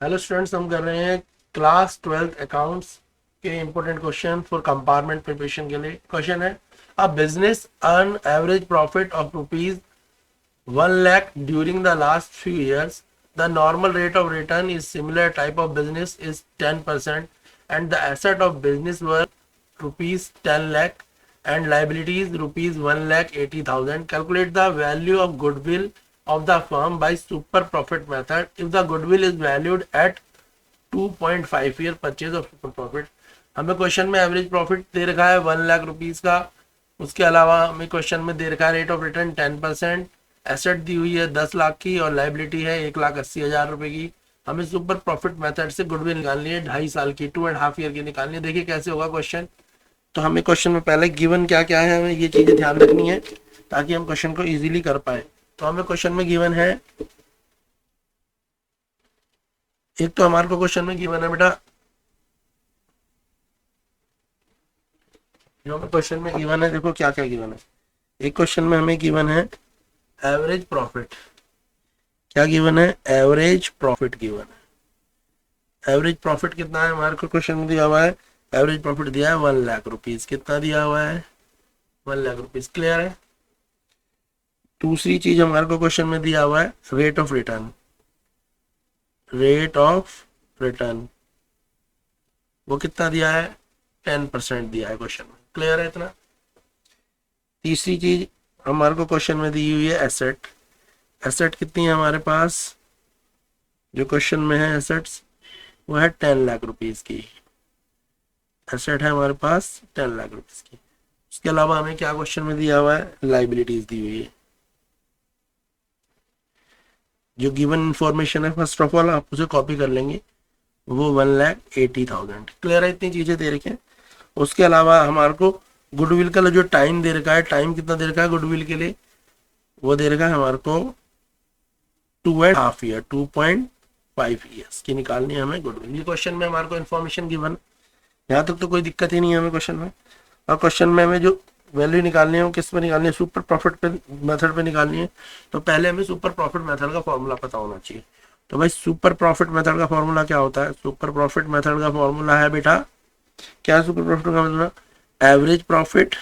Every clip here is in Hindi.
हेलो स्टूडेंट्स, हम कर रहे हैं क्लास 12th अकाउंट्स के important question for compartment preparation के लिए। क्वेश्चन है, a business earn average profit of rupees 1 lakh during the last few years. The normal rate of return is similar type of business is 10% and the asset of business were rupees 10 lakh and liabilities rupees 1,80,000. Calculate the value of goodwill of the firm by super profit method if the goodwill is valued at 2.5 year purchase of super profit. हमें क्वेश्चन में एवरेज प्रॉफिट दे रखा है 1 लाख रुपीज का। उसके अलावा हमें क्वेश्चन में दे रखा है रेट ऑफ रिटर्न 10%, एसेट दी हुई है 10 लाख की और लाइबिलिटी है 1,80,000 रुपए की। हमें सुपर प्रॉफिट मेथड से गुडविल निकालनी है 2.5 साल की, 2.5 ईयर की निकालनी है। देखिए कैसे होगा क्वेश्चन। तो हमें क्वेश्चन में पहले गिवन क्या क्या है, हमें ये चीजें ध्यान रखनी है ताकि हम क्वेश्चन को इजीली कर पाए। तो हमें क्वेश्चन में गिवन है, एक तो हमारे को क्वेश्चन में गिवन है बेटा, जो हमें क्वेश्चन में गिवन है, देखो क्या क्या गिवन है। एक क्वेश्चन में हमें गिवन है एवरेज प्रॉफिट। क्या गिवन है? एवरेज प्रॉफिट गिवन है। एवरेज प्रॉफिट कितना है हमारे को क्वेश्चन में दिया हुआ है? एवरेज प्रॉफिट दिया है 1 लाख रुपीज। कितना दिया हुआ है? 1 लाख रुपीज। क्लियर है। दूसरी चीज हमारे को क्वेश्चन में दिया हुआ है rate of return. Rate of return वो कितना दिया है? 10% दिया है क्वेश्चन में। क्लियर है इतना। तीसरी चीज हमारे को क्वेश्चन में दी हुई है एसेट। एसेट कितनी है हमारे पास? जो क्वेश्चन में है एसेट्स वो है 10 लाख रुपीज की। एसेट है हमारे पास 10 लाख रुपीज की। उसके अलावा हमें क्या क्वेश्चन में दिया हुआ है? लाइबिलिटीज दी हुई है। जो गिवन इंफॉर्मेशन है फर्स्ट ऑफ ऑल आप उसे कॉपी कर लेंगे, वो 1,80,000। क्लियर है। इतनी चीजें दे रखे हैं। उसके अलावा हमारे को गुडविल का जो टाइम दे रखा है, टाइम कितना दे रखा है गुडविल के लिए? वो दे रखा है हमारे को 2.5 ईयर, 2.5 ईयर्स की निकालनी है हमें गुडविल। ये क्वेश्चन में हमारे को इन्फॉर्मेशन गिवन। यहाँ तक तो कोई दिक्कत ही नहीं है हमें क्वेश्चन में। और क्वेश्चन में हमें जो वैल्यू निकालनी है वो किस पे निकालनी है? सुपर प्रॉफिट पे मेथड पे निकालनी है। तो पहले हमें सुपर प्रॉफिट मेथड का फॉर्मूला पता होना चाहिए। तो भाई सुपर प्रॉफिट मेथड का फॉर्मूला क्या होता है? सुपर प्रॉफिट मेथड का फॉर्मूला है बेटा, क्या सुपर प्रॉफिट का मतलब? Average profit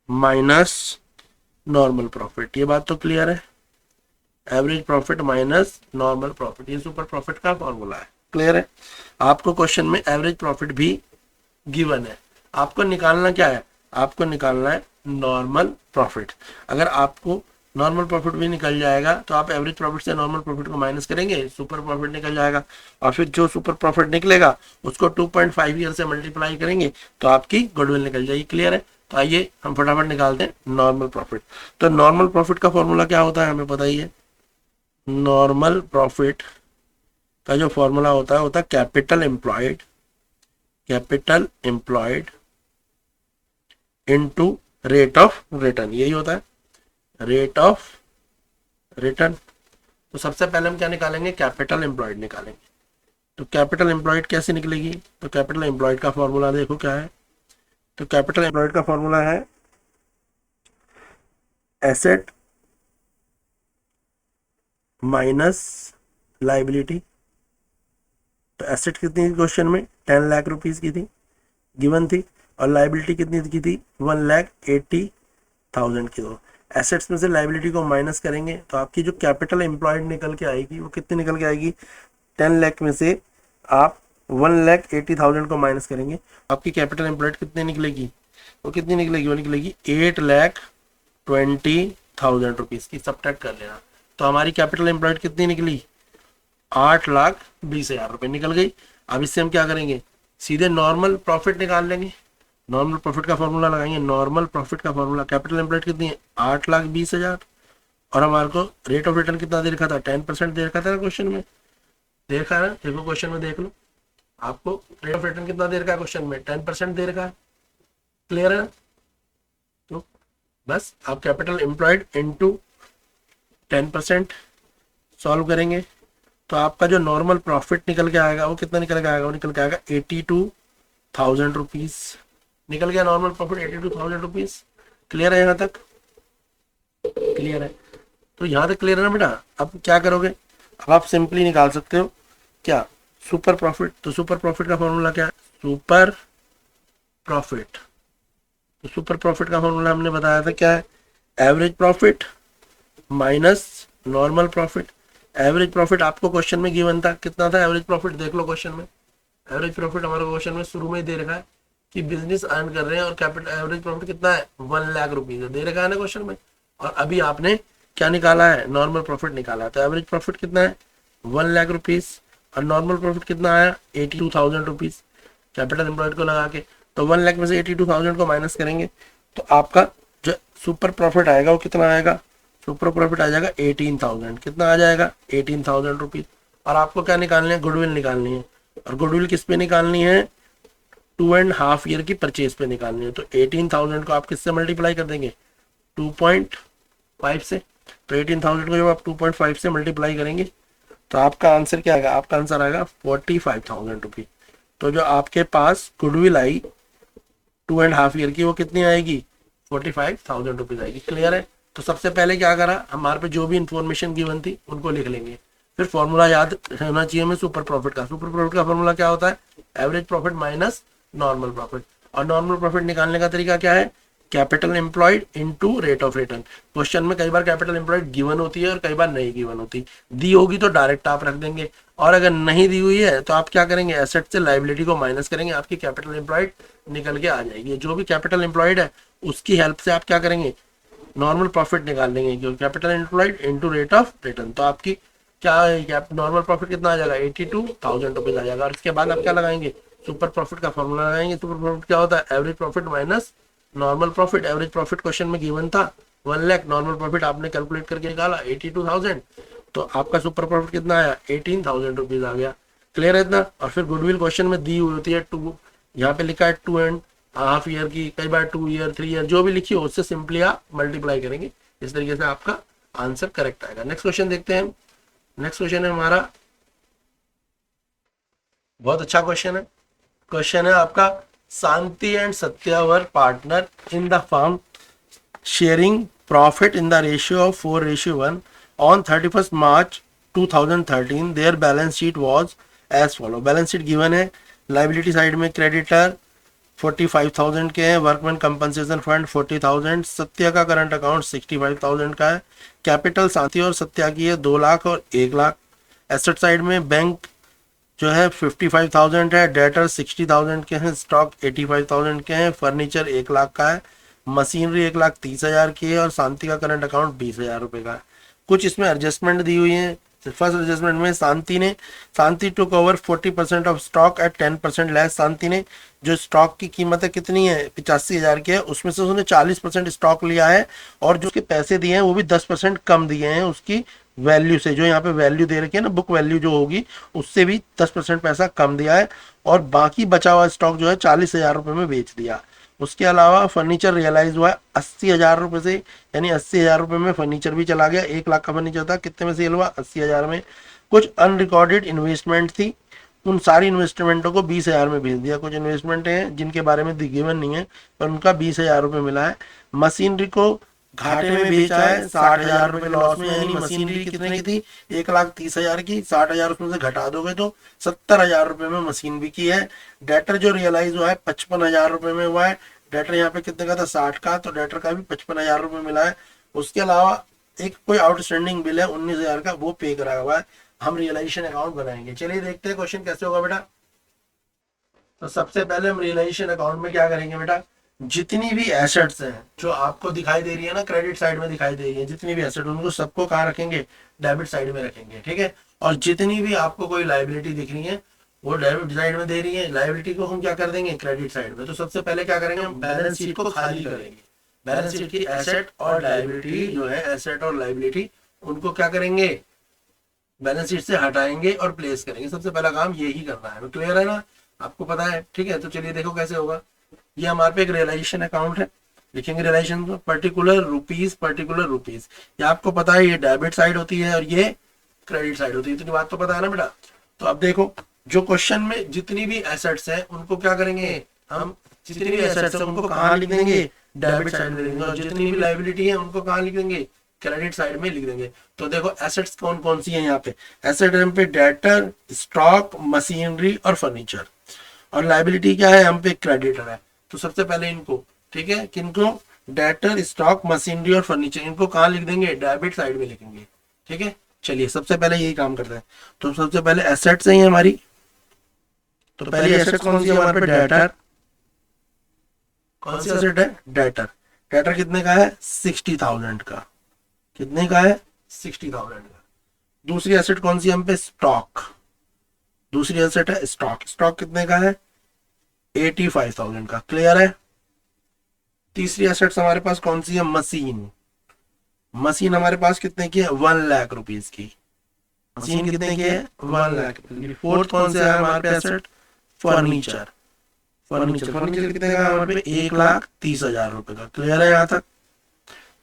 minus normal profit. ये बात तो क्लियर है। Average profit minus normal profit, ये सुपर प्रॉफिट का फॉर्मूला है। क्लियर है। आपको क्वेश्चन में एवरेज प्रॉफिट भी गिवन है। आपको निकालना क्या है? आपको निकालना है नॉर्मल प्रॉफिट। अगर आपको नॉर्मल प्रॉफिट भी निकल जाएगा तो आप एवरेज प्रॉफिट से नॉर्मल प्रॉफिट को माइनस करेंगे, सुपर प्रॉफिट निकल जाएगा। और फिर जो सुपर प्रॉफिट निकलेगा उसको 2.5 ईयर से मल्टीप्लाई करेंगे तो आपकी गुडविल निकल जाएगी। क्लियर है। तो आइए हम फटाफट निकालते हैं नॉर्मल प्रॉफिट। तो नॉर्मल प्रॉफिट का फॉर्मूला क्या होता है हमें पता ही है। नॉर्मल प्रॉफिट का जो फॉर्मूला होता है capital employed, capital employed into rate of return. यही होता है, रेट ऑफ रिटर्न। तो सबसे पहले हम क्या निकालेंगे? कैपिटल एम्प्लॉयड निकालेंगे। तो कैपिटल एम्प्लॉयड कैसे निकलेगी? तो कैपिटल एम्प्लॉयड का फॉर्मूला देखो क्या है। तो कैपिटल एम्प्लॉयड का फॉर्मूला है एसेट माइनस लाइबिलिटी। तो एसेट कितनी थी क्वेश्चन में? 10 लाख रुपीज की थी, गिवन थी। और लाइबिलिटी कितनी की थी? 1,80,000 की। दो एसेट्स में से लाइबिलिटी को माइनस करेंगे तो आपकी जो कैपिटल एम्प्लॉयड निकल के आएगी वो कितनी निकल के आएगी? 10 लाख में से आप 1,80,000 को माइनस करेंगे, आपकी कैपिटल एम्प्लॉयड कितनी निकलेगी? वो कितनी निकलेगी? वो निकलेगी 8,20,000 रुपीज की। सब्ट्रैक्ट कर लेना। तो हमारी कैपिटल एम्प्लॉयड कितनी निकली? 8,20,000 रुपए निकल गई। अब इससे हम क्या करेंगे? सीधे नॉर्मल प्रॉफिट निकाल लेंगे। नॉर्मल प्रॉफिट का फॉर्मूला लगाएंगे। नॉर्मल प्रॉफिट का फॉर्मूला, कैपिटल एम्प्लॉयड कितनी है? 8,20,000। और हमारे को रेट ऑफ रिटर्न कितना दे रखा था? 10% दे रखा था ना क्वेश्चन में। देखा है ना? देखो क्वेश्चन में देख लो, आपको रेट ऑफ रिटर्न कितना दे रखा है क्वेश्चन में? 10% दे रखा है। क्लियर है ना? तो बस आप कैपिटल एम्प्लॉयड इंटू 10% सॉल्व करेंगे तो आपका जो नॉर्मल प्रॉफिट निकल के आएगा वो कितना निकल के आएगा? वो निकल के आएगा 82,000 रुपीज। निकल गया नॉर्मल प्रॉफिट 82,000 रुपीज। क्लियर है यहाँ तक? क्लियर है। तो यहाँ तक क्लियर है ना बेटा? अब क्या करोगे? अब आप सिंपली निकाल सकते हो क्या, सुपर प्रॉफिट। तो सुपर प्रॉफिट का फॉर्मूला क्या है, सुपर प्रॉफिट। तो सुपर प्रॉफिट का फॉर्मूला हमने बताया था क्या है, average profit minus normal profit. Average profit आपको क्वेश्चन में गिवन था, कितना था एवरेज प्रॉफिट, देख लो क्वेश्चन में। एवरेज प्रॉफिट हमारे क्वेश्चन में शुरू में ही दे रखा है कि बिजनेस अर्न कर रहे हैं और कैपिटल एवरेज प्रॉफिट कितना है 1,00,000 रुपीज दे रखा है ना क्वेश्चन में। और अभी आपने क्या निकाला है, नॉर्मल प्रॉफिट निकाला है। तो एवरेज प्रॉफिट कितना है 1,00,000 रुपीज और नॉर्मल प्रॉफिट कितना आया 82,000 रुपीज कैपिटल एम्प्लॉयड को लगा के। तो 1,00,000 में से 82,000 को माइनस करेंगे तो आपका जो सुपर प्रॉफिट आएगा वो कितना आएगा, सुपर प्रॉफिट आ जाएगा 18,000। कितना आ जाएगा 18,000 रुपीज। और आपको क्या निकालनी है, गुडविल निकालनी है। और गुडविल किस पे निकालनी है, 2.5 ईयर की परचेज पे निकालनी है। तो 18,000 को आप किससे मल्टीप्लाई कर देंगे 2.5 से। तो 18,000 को जब आप 2.5 से मल्टीप्लाई करेंगे तो आपका आंसर क्या आएगा, आपका आंसर आएगा 45,000 रुपीज। तो जो आपके पास गुडविल आई 2.5 ईयर की वो कितनी आएगी 45,000 रुपीज आएगी। क्लियर है। तो सबसे पहले क्या करा, हमारे पे जो भी इंफॉर्मेशन गिवन थी उनको लिख लेंगे। फिर फॉर्मूला याद होना चाहिए हमें सुपर प्रॉफिट का। सुपर प्रॉफिट का फॉर्मूला क्या होता है, average profit minus normal profit. और नॉर्मल प्रॉफिट निकालने का तरीका क्या है, capital employed into rate of return. Question में कई बार कैपिटल एम्प्लॉयड गिवन होती है और कई बार नहीं गिवन होती। दी होगी तो डायरेक्ट आप रख देंगे, और अगर नहीं दी हुई है तो आप क्या करेंगे, एसेट से लाइबिलिटी को माइनस करेंगे, आपकी कैपिटल एम्प्लॉयड निकल के आ जाएगी। जो भी कैपिटल एम्प्लॉयड है उसकी हेल्प से आप क्या करेंगे, नॉर्मल प्रॉफिट निकाल लेंगे, क्योंकि capital employed into rate of return. तो आपकी क्या नॉर्मल प्रॉफिट कितना आ जाएगा 82,000 रुपीज आ जाएगा। और इसके बाद आप क्या लगाएंगे, सुपर प्रॉफिट का फॉर्मूला लगाएंगे। सुपर प्रॉफिट क्या होता है, average profit minus normal profit. Average profit question में गिवन था 1,00,000, नॉर्मल प्रॉफिट आपने कैलकुलेट करके निकाला 82,000। तो आपका सुपर प्रॉफिट कितना आया 18,000 रुपीज आ गया। क्लियर है इतना। और फिर गुडविल क्वेश्चन में दी हुई होती है 2, यहाँ पे लिखा है 2.5 ईयर की, कई बार 2 ईयर 3 ईयर जो भी लिखी हो उससे सिंपली आप मल्टीप्लाई करेंगे। इस तरीके से आपका आंसर करेक्ट आएगा। नेक्स्ट क्वेश्चन देखते हैं। नेक्स्ट क्वेश्चन है हमारा, बहुत अच्छा क्वेश्चन है। क्वेश्चन है आपका, Shanti and Satya were partner in the firm sharing profit in the ratio of 4:1 on 31st March 2013। Their balance sheet was as follow. Balance sheet given है, लाइबिलिटी साइड में क्रेडिटर 45,000 के हैं, वर्कमैन कंपनसेशन फंड 40,000, सत्या का करंट अकाउंट 65,000 का है, कैपिटल शांति और सत्या की है 2 लाख और 1 लाख। एसेट साइड में बैंक जो है 55,000 है, डेटर 60,000 के हैं, स्टॉक 85,000 के हैं, फर्नीचर 1 लाख का है, मशीनरी 1,30,000 की है और शांति का करंट अकाउंट 20,000 रुपये का है। कुछ इसमें एडजस्टमेंट दी हुई है। फर्स्ट एडजस्टमेंट में Shanti took over 40% of stock at 10% less. Shanti ने जो स्टॉक की कीमत है कितनी है 85,000 की है, उसमें से उसने 40% स्टॉक लिया है और जो उसके पैसे दिए हैं वो भी 10% कम दिए हैं उसकी वैल्यू से। जो यहाँ पे वैल्यू दे रखी है ना, बुक वैल्यू जो होगी उससे भी 10% पैसा कम दिया है और बाकी बचा हुआ स्टॉक जो है 40,000 रुपये में बेच दिया। उसके अलावा फर्नीचर रियलाइज हुआ है 80,000 रुपये से, यानी 80,000 रुपये में फर्नीचर भी चला गया। 1 लाख का फर्नीचर था, कितने में सेल हुआ 80,000 में। कुछ अनरिकॉर्डेड इन्वेस्टमेंट थी, उन सारी इन्वेस्टमेंटों को 20,000 में भेज दिया। कुछ इन्वेस्टमेंट हैं जिनके बारे में गिवन नहीं है पर उनका 20,000 रुपये मिला है। मशीनरी को घाटे में बेचा है 60,000 रुपये लॉस में, यानी मशीनरी कितने की थी 1,30,000 की, 60,000 उसमें से घटा दोगे तो 70,000 रुपये में मशीन बिकी है। डेटर जो रियलाइज हुआ है 55,000 रुपये में हुआ है। डेटर यहाँ पे कितने का था 60 का, तो डेटर का भी 55,000 रुपये मिला है। उसके अलावा एक कोई आउटस्टैंडिंग बिल है 19,000 का, वो पे करा हुआ है। हम रियलाइजेशन अकाउंट बनाएंगे। चलिए देखते हैं क्वेश्चन कैसे होगा बेटा। तो सबसे पहले हम रियलाइजेशन अकाउंट में क्या करेंगे बेटा, जितनी भी एसेट्स हैं जो आपको दिखाई दे रही है ना, क्रेडिट साइड में दिखाई दे रही है, जितनी भी एसेट उनको सबको कहाँ रखेंगे, डेबिट साइड में रखेंगे। ठीक है। और जितनी भी आपको कोई लाइबिलिटी दिख रही है वो डेबिट साइड में दे रही है, लाइबिलिटी को हम क्या कर देंगे क्रेडिट साइड में। तो सबसे पहले क्या करेंगे, हम बैलेंस शीट को खाली करेंगे। बैलेंस शीट की एसेट और लाइबिलिटी जो है, एसेट और लाइबिलिटी उनको क्या करेंगे, बैलेंस शीट से हटाएंगे और प्लेस करेंगे। सबसे पहला काम यही करना है। क्लियर है ना, आपको पता है। ठीक है। तो चलिए देखो कैसे होगा। ये हमारे पे एक रियलाइजेशन अकाउंट है, लिखेंगे रियलाइजेशन को पर्टिकुलर रुपीज। ये आपको पता है ये डेबिट साइड होती है और ये क्रेडिट साइड होती है, इतनी बात तो पता है ना बेटा। तो अब देखो जो क्वेश्चन में जितनी भी एसेट्स हैं उनको क्या करेंगे, हम जितनी भी एसेट्स हैं उनको कहाँ लिख देंगे, डेबिट साइड में लिखेंगे। और जितनी भी लाइबिलिटी है उनको कहाँ लिख देंगे, क्रेडिट साइड में लिख देंगे। तो देखो एसेट्स कौन कौन सी है यहाँ पे, एसेट है हम पे डेटर, स्टॉक, मशीनरी और फर्नीचर, और लाइबिलिटी क्या है हम पे क्रेडिटर है। तो सबसे पहले इनको, ठीक है, किनको, डेटर, स्टॉक, मशीनरी और फर्नीचर, इनको कहाँ लिख देंगे, डेबिट साइड में लिखेंगे। ठीक है, चलिए सबसे पहले यही काम करते हैं। तो सबसे पहले एसेट्स है हमारी, तो पहली एसेट कौन सी है हमारे पे, डेटर। कौन सी एसेट है, डेटर। डेटर कितने का है, 60,000 का, कितने का है, 60,000 का। दूसरी एसेट कौन सी हम पे, स्टॉक, दूसरी एसेट है स्टॉक। स्टॉक कितने का है, 85,000 का, क्लियर है। तीसरी एसेट हमारे पास कौन सी है, मशीन। मशीन हमारे पास कितने की है, 1,00,000 रुपीज की, मशीन कितने की है, 1,00,000। फोर्थ कौन सा है हमारे पे एसेट, फर्नीचर। फर्नीचर, फर्नीचर कितने का है हमारे पे, 1,30,000 रुपए का, क्लियर है यहाँ तक।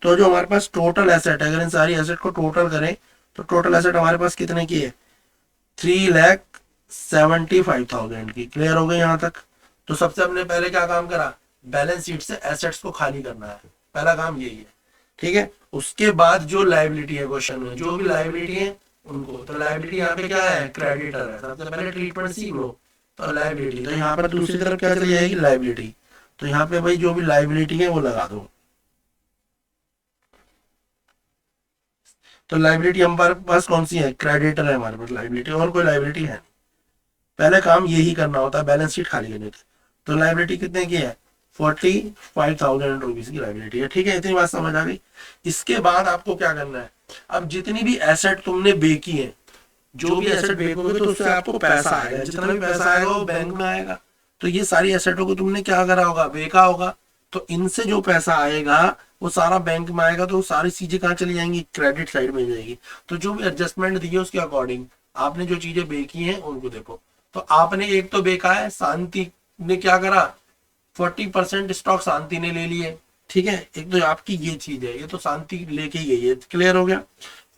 तो जो हमारे पास टोटल एसेट है, अगर इन सारी एसेट को टोटल करें तो टोटल एसेट हमारे पास कितने की है, 3,75,000 की, क्लियर हो गई यहाँ तक। तो सबसे हमने पहले क्या काम करा, बैलेंस शीट से एसेट्स को खाली करना है, पहला काम यही है। ठीक है, उसके बाद जो लाइबिलिटी है क्वेश्चन में, जो भी लाइबिलिटी है उनको, तो लाइबिलिटी यहाँ पे क्या है, क्रेडिटर है। सबसे पहले ट्रीटमेंट सीख लो, तो लाइबिलिटी, तो यहाँ पर दूसरी तरफ क्या चली जाएगी, लाइबिलिटी। तो यहाँ पे भाई जो भी लाइबिलिटी है वो लगा दो। तो लाइबिलिटी हमारे पास कौन सी है, क्रेडिटर है हमारे पास लाइबिलिटी, और कोई लाइबिलिटी है। पहले काम यही करना होता है, बैलेंस शीट खाली करने की। तो लाइबिलिटी कितने की है, 45,000 रुपीज की लाइबिलिटी है। ठीक है, इतनी बात समझ आ गई। इसके बाद आपको क्या करना है, अब जितनी भी एसेट तुमने बेची है, जो भी एसेट बेचोगे तो उससे आपको पैसा आएगा, जितना भी पैसा आएगा वो बैंक में आएगा। तो ये सारी एसेटों को तुमने क्या करा होगा, बेचा होगा। तो इनसे जो पैसा आएगा वो सारा बैंक में आएगा। तो सारी चीजें कहाँ चली जाएंगी, क्रेडिट साइड में जाएगी। तो जो भी एडजस्टमेंट दी है उसके अकॉर्डिंग आपने जो चीजें बेची हैं उनको देखो। तो आपने एक तो बेचा है, शांति ने क्या करा, 40% स्टॉक शांति ने ले लिए। ठीक है, एक तो आपकी ये चीज है, ये तो शांति लेके ही गई है, क्लियर हो गया।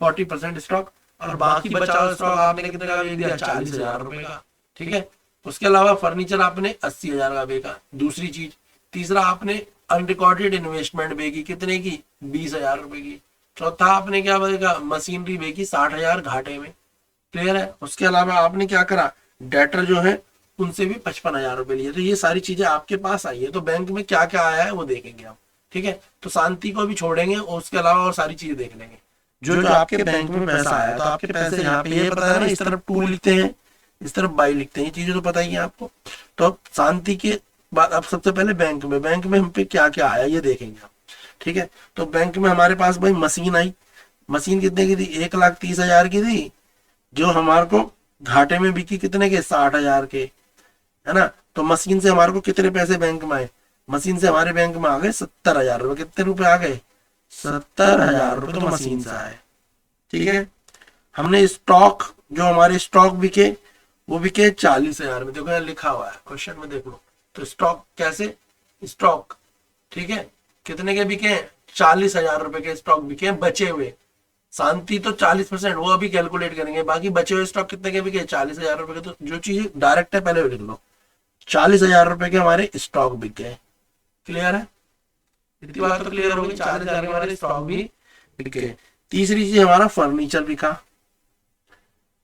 40% स्टॉक, और बाकी बचा हुआ स्टॉक आपने कितने का बेच दिया, 40,000 रुपए का। ठीक है, उसके अलावा फर्नीचर आपने 80,000 का बेचा, दूसरी चीज। तीसरा आपने अनरिकॉर्डेड इन्वेस्टमेंट बेची, कितने की, 20,000 रुपए की। चौथा आपने क्या बेचा, मशीनरी बेची 60,000 घाटे में, क्लियर है। उसके अलावा आपने क्या करा, डेटर जो है उनसे भी 55,000 रुपए लिए। तो ये सारी चीजें आपके पास आई है। तो बैंक में क्या क्या आया है वो देखेंगे हम। ठीक है, तो शांति को भी छोड़ेंगे और उसके अलावा और सारी चीजें देख लेंगे। जो जो आपके बैंक में पैसा आया, तो आपके पैसे यहाँ पे ये पता है ना, इस तरफ 2 लिखते हैं, इस तरफ 22 लिखते हैं, ये चीजें तो पता ही है आपको। तो अब शांति के बाद अब सबसे पहले बैंक में हम पे क्या क्या आया ये देखेंगे हम। ठीक है, तो बैंक में हमारे पास भाई मशीन आई। मशीन कितने की थी, 1,30,000 की थी, जो हमारे को घाटे में बिकी कितने के, 60,000 के, है ना। तो मशीन से हमारे को कितने पैसे बैंक में आए, मशीन से हमारे बैंक में आ गए 70,000 रुपए। कितने रुपए आ गए, 70,000 रुपए तो मशीन से आए। ठीक है, हमने स्टॉक, जो हमारे स्टॉक बिके वो बिके 40,000 में। देखो यहाँ लिखा हुआ है क्वेश्चन में, देख लो। तो स्टॉक कैसे, स्टॉक, ठीक है, कितने के बिके, 40,000 रुपए के स्टॉक बिके बचे हुए। शांति तो 40%, वो अभी कैलकुलेट करेंगे। बाकी बचे हुए स्टॉक कितने के बिके, 40,000 रुपए के। तो जो चीज डायरेक्ट है पहले लिख लो, 40,000 रुपए के हमारे स्टॉक बिक गए, क्लियर है। इतनी बात तो क्लियर होगी, 40,000 के हमारे स्टॉक भी बिक गए। तीसरी चीज हमारा फर्नीचर बिका,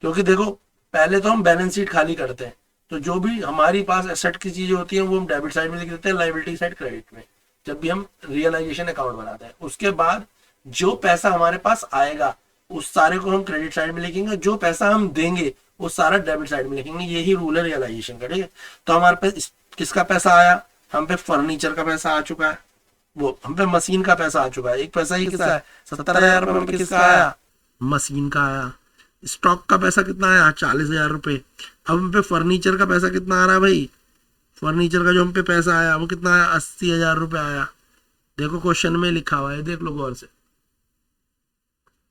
क्योंकि देखो पहले तो हम बैलेंस शीट खाली करते हैं, तो जो भी हमारी पास एसेट की चीजें होती हैं वो हम डेबिट साइड में लिख देते हैं, लाइबिलिटी साइड क्रेडिट में, जब भी हम रियलाइजेशन अकाउंट बनाते हैं। उसके बाद जो पैसा हमारे पास आएगा उस सारे को हम क्रेडिट साइड में लिखेंगे, जो पैसा हम देंगे वो सारा डेबिट साइड में लिखेंगे। यही रूल है रियलाइजेशन का। ठीक है, तो हमारे पास किसका पैसा आया, हम पे फर्नीचर का पैसा आ चुका है, वो हम पे मशीन का पैसा आ चुका है। एक पैसा ही किसका है, 70,000 रुपए किसका आया, मशीन का आया। स्टॉक का पैसा कितना आया, 40,000 रुपए। अब हम पे फर्नीचर का पैसा कितना आ रहा है भाई, फर्नीचर का जो हम पे पैसा आया वो कितना आया, 80,000 रुपए आया। देखो क्वेश्चन में लिखा हुआ है, देख लो गौर से,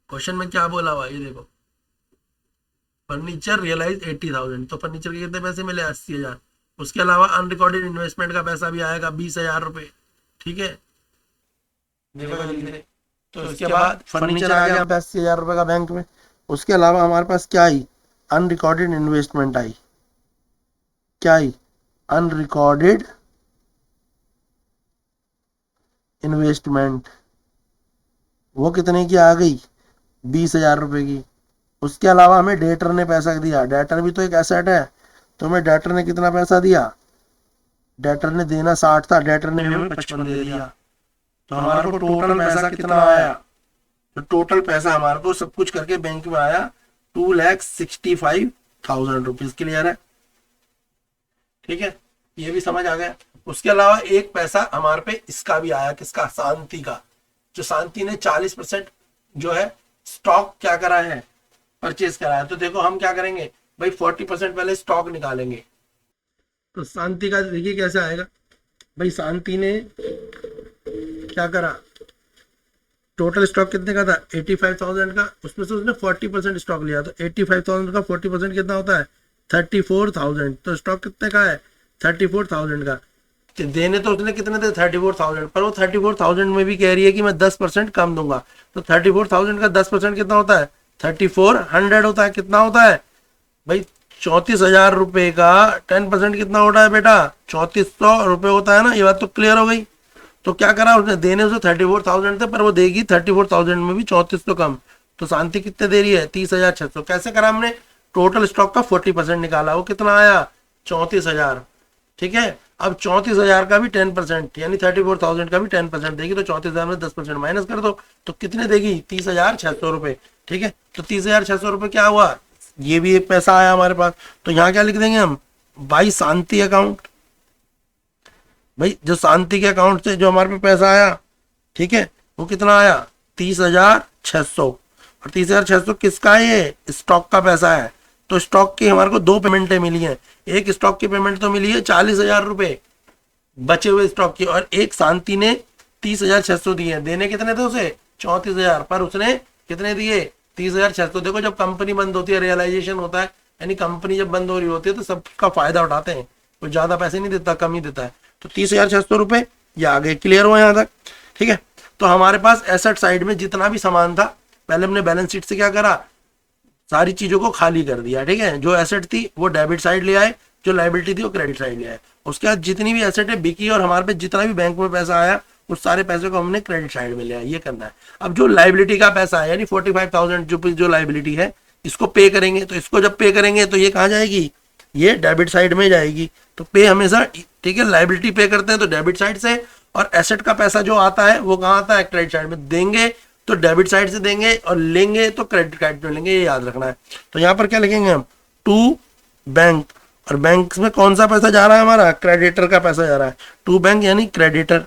क्वेश्चन में क्या बोला हुआ है ये देखो। फर्नीचर रियलाइज 80,000, तो फर्नीचर के कितने पैसे मिले, 80,000। उसके अलावा अनरिकॉर्डेड इन्वेस्टमेंट का पैसा भी आएगा 20,000 रुपए। ठीक है, देखो तो उसके बाद फर्नीचर आ गया 80,000 रुपए का बैंक में। उसके अलावा हमारे पास क्या आई, अनरिकॉर्डेड इन्वेस्टमेंट आई। क्या आई, अनरिकॉर्डेड इन्वेस्टमेंट। वो कितने की आ गई, 20,000 रुपये की। उसके अलावा हमें डेटर ने पैसा दिया, डेटर भी तो एक एसेट है, तो हमें डेटर ने कितना पैसा दिया, डेटर ने देना 60 था, डेटर ने हमें 55 दे दिया। तो हमारे को टोटल पैसा कितना आया, तो टोटल पैसा हमारे को सब कुछ करके बैंक में आया 2,65,000 रुपीज। क्लियर है, ठीक है, ये भी समझ आ गया। उसके अलावा एक पैसा हमारे पे इसका भी आया, किसका, शांति का। जो शांति ने 40% जो है स्टॉक क्या करा है, परचेज करा है। तो देखो हम क्या करेंगे भाई, 40% पहले स्टॉक निकालेंगे। तो शांति का देखिए कैसे आएगा भाई, शांति ने क्या करा, टोटल स्टॉक कितने का था, 85,000 का, उसमें से उसने 40% स्टॉक लिया। तो 85,000 का 40% कितना होता है, 34,000। तो स्टॉक कितने का है, 34,000 का। देने तो उसने कितने थे, 34,000, पर वो 34,000 में भी कह रही है कि मैं 10% कम दूंगा। तो 34,000 का 10% कितना होता है, 3400 होता है। कितना होता है भाई, 34,000 रुपए का 10% कितना होता है बेटा, 3400 रुपए होता है ना। ये बात तो क्लियर हो गई। तो क्या करा उसने, देने उसे 34,000 थे, पर वो देगी 34,000 में भी 3400 कम। तो शांति कितने दे रही है, 30,600। कैसे करा हमने, टोटल स्टॉक का 40% निकाला, वो कितना आया, 34,000। ठीक है, अब 34,000 का भी 10%, यानी 34,000 का भी 10% देगी। तो 34,000 में 10% माइनस कर दो, तो कितने देगी, 30,600 रुपए। ठीक है, तो 30,600 रुपए क्या हुआ, ये भी एक पैसा आया हमारे पास। तो यहाँ क्या लिख देंगे हम, बाई शांति अकाउंट। भाई जो शांति के अकाउंट से जो हमारे पे पैसा आया, ठीक है, वो कितना आया, 30,600। और 30,600 किसका है, ये स्टॉक का पैसा है। तो स्टॉक की हमारे को दो पेमेंटें मिली हैं। एक स्टॉक की पेमेंट तो मिली है 40,000 रुपए बचे हुए स्टॉक की, और एक शांति ने 30,600 दिए। देने कितने थे उसे, 34,000, पर उसने कितने दिए, 30,600। देखो जब कंपनी बंद होती है, रियलाइजेशन होता है, यानी कंपनी जब बंद हो रही होती है तो सबका फायदा उठाते हैं, कोई ज्यादा पैसे नहीं देता, कम ही देता है। तो 30,600 रुपए ये आगे क्लियर हुआ यहाँ तक। ठीक है, तो हमारे पास एसेट साइड में जितना भी सामान था, पहले हमने बैलेंस शीट से क्या करा, सारी चीजों को खाली कर दिया। ठीक है, जो एसेट थी वो डेबिट साइड ले आए, जो लाइबिलिटी थी वो क्रेडिट साइड ले आए। उसके बाद जितनी भी एसेट है बिकी, और हमारे पे जितना भी बैंक में पैसा आया, उस सारे पैसे को हमने क्रेडिट साइड में ले आया। ये करना है। अब जो लाइबिलिटी का पैसा है, यानी 45,000 जो लाइबिलिटी है, इसको पे करेंगे। तो इसको जब पे करेंगे तो ये कहाँ जाएगी, ये डेबिट साइड में जाएगी। तो पे हमेशा, ठीक है, लाइबिलिटी पे करते हैं तो डेबिट साइड से, और एसेट का पैसा जो आता है वो कहाँ आता है, क्रेडिट साइड में। देंगे तो डेबिट साइड से देंगे, और लेंगे तो क्रेडिट कार्ड में लेंगे, ये याद रखना है। तो यहाँ पर क्या लिखेंगे हम, टू बैंक, और बैंक में कौन सा पैसा जा रहा है हमारा, क्रेडिटर का पैसा जा रहा है। टू बैंक यानी क्रेडिटर।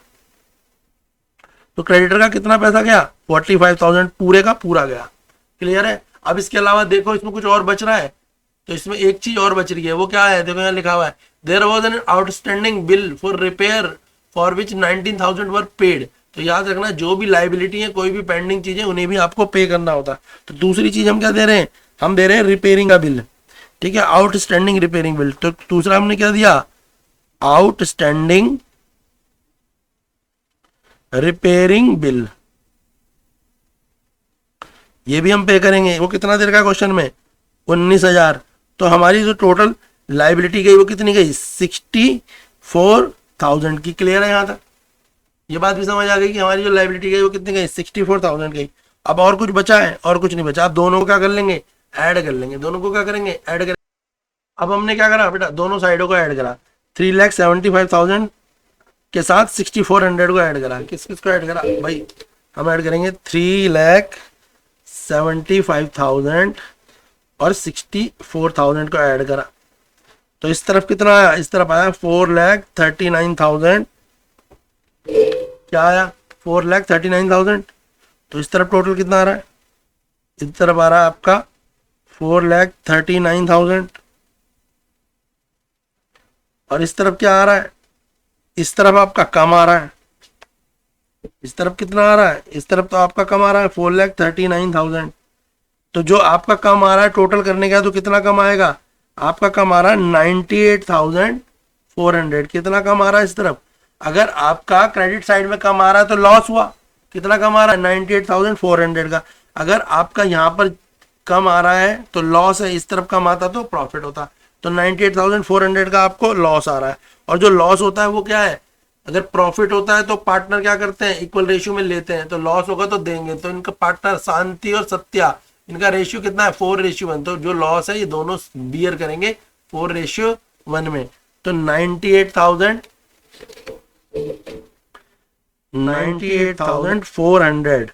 तो क्रेडिटर का कितना पैसा गया, 45,000 पूरे का पूरा गया। क्लियर है। अब इसके अलावा देखो इसमें कुछ और बच रहा है, तो इसमें एक चीज और बच रही है, वो क्या है, देखो यहाँ लिखा हुआ है, there was an outstanding bill for repair for which 19,000 were paid. तो याद रखना, जो भी लाइबिलिटी है, कोई भी पेंडिंग चीजें, उन्हें भी आपको पे करना होता है। तो दूसरी चीज हम क्या दे रहे हैं, हम दे रहे हैं रिपेयरिंग का बिल। ठीक है, आउटस्टैंडिंग रिपेयरिंग बिल। तो दूसरा हमने क्या दिया, आउटस्टैंडिंग रिपेयरिंग बिल, ये भी हम पे करेंगे। वो कितना देर का क्वेश्चन में, 19,000। तो हमारी जो टोटल लाइबिलिटी गई वो कितनी गई, 64,000 की। क्लियर है यहाँ तक, ये बात भी समझ आ गई कि हमारी जो लाइबिलिटी गई वो कितनी गई, 64,000 गई। अब और कुछ बचा है, और कुछ नहीं बचा। अब दोनों को क्या कर लेंगे, ऐड कर लेंगे। दोनों को क्या करेंगे, ऐड कर। अब हमने क्या करा बेटा, दोनों साइडों को ऐड करा। 3,75,000 के साथ 6,400 को ऐड करा। किस किस को ऐड करा भाई, हम ऐड करेंगे 3,75,000 और 64,000 को ऐड करा। तो इस तरफ कितना आया, इस तरफ आया 4,39,000। क्या आया, 4,39,000। तो इस तरफ टोटल कितना आ रहा है, इस तरफ आ रहा है आपका 4,39,000। और इस तरफ क्या आ रहा है, इस तरफ आपका कम आ रहा है। इस तरफ कितना आ रहा है, इस तरफ तो आपका कम आ रहा है 4,39,000। तो जो आपका कम आ रहा है टोटल करने का, तो कितना कम आएगा, आपका कम आ रहा है 98,400। कितना कम आ रहा है इस तरफ। अगर आपका क्रेडिट साइड में कम आ रहा है तो लॉस हुआ। कितना कम आ रहा है, 98,400 का। अगर आपका यहाँ पर कम आ रहा है तो लॉस है, इस तरफ कम आता तो प्रॉफिट होता। तो 98,400 का आपको लॉस आ रहा है। और जो लॉस होता है वो क्या है, अगर प्रॉफिट होता है तो पार्टनर क्या करते हैं, इक्वल रेशियो में लेते हैं, तो लॉस होगा तो देंगे। तो इनका पार्टनर शांति और सत्या, इनका रेशियो कितना है, 4:1। तो जो लॉस है ये दोनों बियर करेंगे 4:1 में। तो 98,400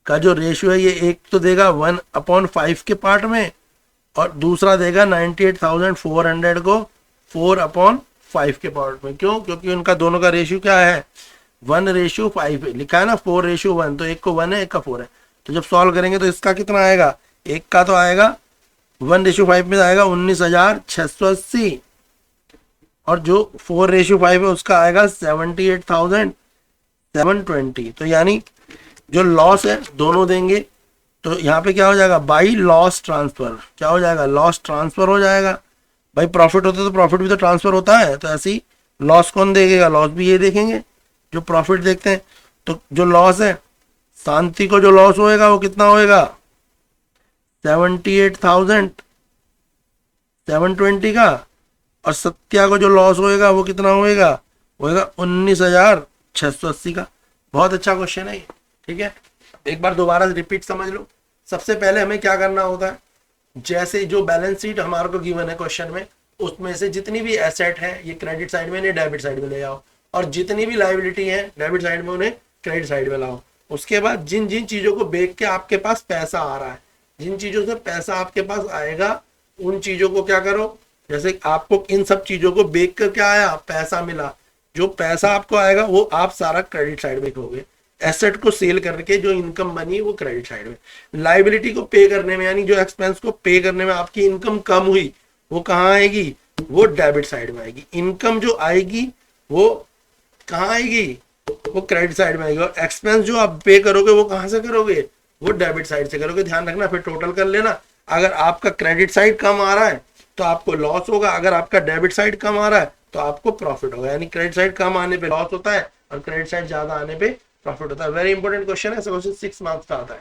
का जो रेशियो है ये एक तो देगा 1/5 के पार्ट में, और दूसरा देगा 98,400 को 4/5 के पार्ट में। क्यों? क्योंकि उनका दोनों का रेशियो क्या है, 1:5 लिखा है ना, 4:1। तो एक को 1 है, एक का 4 है। तो जब सॉल्व करेंगे तो इसका कितना आएगा, एक का तो आएगा 1:5 में आएगा 19,680, और जो 4:5 है उसका आएगा 78,720। तो यानी जो लॉस है दोनों देंगे, तो यहाँ पे क्या हो जाएगा, बाई लॉस ट्रांसफर। क्या हो जाएगा, लॉस ट्रांसफर हो जाएगा। भाई प्रॉफिट होता है तो प्रॉफिट भी तो ट्रांसफर होता है, तो ऐसे ही लॉस कौन देखेगा, लॉस भी ये देखेंगे जो प्रॉफिट देखते हैं। तो जो लॉस है, शांति को जो लॉस होएगा वो कितना होएगा, 78,720 का, और सत्या को जो लॉस होएगा वो कितना होएगा, होएगा 19,680 का। बहुत अच्छा क्वेश्चन है ये, ठीक है। एक बार दोबारा रिपीट समझ लो। सबसे पहले हमें क्या करना होता है, जैसे जो बैलेंस शीट हमारे को गिवन है क्वेश्चन में, उसमें से जितनी भी एसेट है ये क्रेडिट साइड में, इन्हें डेबिट साइड में ले जाओ, और जितनी भी लायबिलिटी है डेबिट साइड में उन्हें क्रेडिट साइड में लाओ। उसके बाद जिन जिन चीजों को बेच के आपके पास पैसा आ रहा है, जिन चीजों से पैसा आपके पास आएगा, उन चीजों को क्या करो, जैसे आपको इन सब चीजों को बेच कर क्या आया, पैसा मिला, जो पैसा आपको आएगा वो आप सारा क्रेडिट साइड में खोगे। एसेट को सेल करके जो इनकम बनी वो क्रेडिट साइड में। लायबिलिटी को पे करने में, यानी जो एक्सपेंस को पे करने में आपकी इनकम कम हुई, वो कहाँ आएगी, वो डेबिट साइड में आएगी। इनकम जो आएगी वो कहाँ आएगी, वो क्रेडिट साइड में आएगी। और एक्सपेंस जो आप पे करोगे वो कहाँ से करोगे, वो डेबिट साइड से करोगे। ध्यान रखना, फिर टोटल कर लेना। अगर आपका क्रेडिट साइड कम आ रहा है तो आपको लॉस होगा, अगर आपका डेबिट साइड कम आ रहा है तो आपको प्रॉफिट होगा। यानी क्रेडिट साइड कम आने पे लॉस होता है और क्रेडिट साइड ज्यादा आने पे प्रॉफिट होता है। वेरी इंपॉर्टेंट क्वेश्चन है, 6 मार्क्स का आता है।